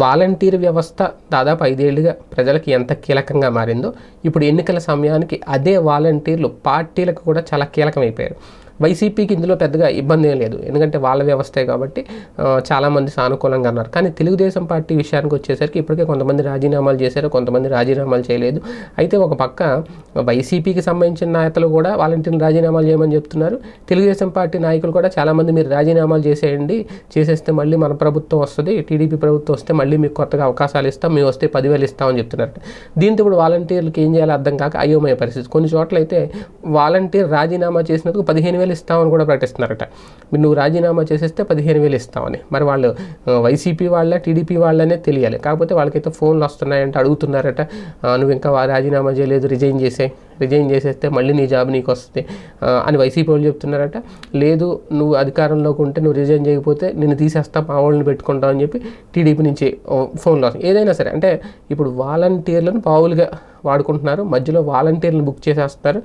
Volunteer వ్యవస్థ దాదాపు 5 ఏళ్లుగా ప్రజలకి ఎంత కీలకంగా మారిందో ఇప్పుడు ఎన్నికల సమయానికి అదే వాలంటీర్లు పార్టీలకు కూడా చాలా కీలకమైపోయారు. వైసీపీకి ఇందులో పెద్దగా ఇబ్బంది ఏం లేదు, ఎందుకంటే వాళ్ళ వ్యవస్థే కాబట్టి చాలామంది సానుకూలంగా అన్నారు. కానీ తెలుగుదేశం పార్టీ విషయానికి వచ్చేసరికి ఇప్పటికే కొంతమంది రాజీనామాలు చేశారు, కొంతమంది రాజీనామాలు చేయలేదు. అయితే ఒక పక్క వైసీపీకి సంబంధించిన నేతలు కూడా వాలంటీర్లు రాజీనామాలు చేయమని చెప్తున్నారు. తెలుగుదేశం పార్టీ నాయకులు కూడా చాలామంది మీరు రాజీనామాలు చేసేయండి, చేసేస్తే మళ్ళీ మన ప్రభుత్వం వస్తుంది, టీడీపీ ప్రభుత్వం వస్తే మళ్ళీ మీకు కొత్తగా అవకాశాలు ఇస్తాం, మేము వస్తే 10,000 ఇస్తామని చెప్తున్నారు. దీంతో ఇప్పుడు వాలంటీర్లకు ఏం చేయాలో అర్థం కాక అయోమయ పరిస్థితి. కొన్ని చోట్ల అయితే వాలంటీర్ రాజీనామా చేసినందుకు 15,000 ఇస్తామని కూడా ప్రకటిస్తున్నారట. నువ్వు రాజీనామా చేసేస్తే 15,000 ఇస్తామని. మరి వాళ్ళు వైసీపీ వాళ్ళ టీడీపీ వాళ్ళనే తెలియాలి. కాకపోతే వాళ్ళకైతే ఫోన్లు వస్తున్నాయంటే అడుగుతున్నారట, నువ్వు ఇంకా రాజీనామా చేయలేదు, రిజైన్ చేసేస్తే మళ్ళీ నీ జాబ్ నీకు వస్తుంది అని వైసీపీ వాళ్ళు చెప్తున్నారట. లేదు, నువ్వు అధికారంలోకి ఉంటే నువ్వు రిజైన్ చేయకపోతే నిన్ను తీసేస్తా, మా వాళ్ళని పెట్టుకుంటావు అని చెప్పి టీడీపీ నుంచి ఫోన్లు వస్తాయి. ఏదైనా సరే అంటే ఇప్పుడు వాలంటీర్లను పావులుగా వాడుకుంటున్నారు, మధ్యలో వాలంటీర్లను బుక్ చేసేస్తారు.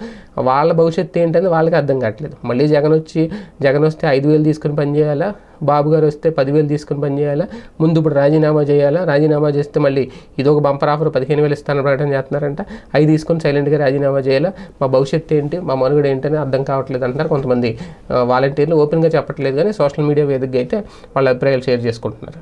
వాళ్ళ భవిష్యత్తు ఏంటని వాళ్ళకి అర్థం కావట్లేదు. మళ్ళీ జగన్ వస్తే 5,000 తీసుకుని పనిచేయాలా, బాబు గారు వస్తే 10,000 తీసుకుని పనిచేయాలా, ముందు ఇప్పుడు రాజీనామా చేయాలా, రాజీనామా చేస్తే మళ్ళీ ఇదొక బంపర్ ఆఫర్ 15,000 ఇస్తానని ప్రకటన చేస్తున్నారంట, అవి తీసుకొని సైలెంట్గా రాజీనామా చేయాలా, మా భవిష్యత్తు ఏంటి, మా మనుగడ ఏంటని అర్థం కావట్లేదు అంటారు కొంతమంది వాలంటీర్లు. ఓపెన్గా చెప్పట్లేదు కానీ సోషల్ మీడియా వేదికగా అయితే వాళ్ళ అభిప్రాయాలు షేర్ చేసుకుంటున్నారు.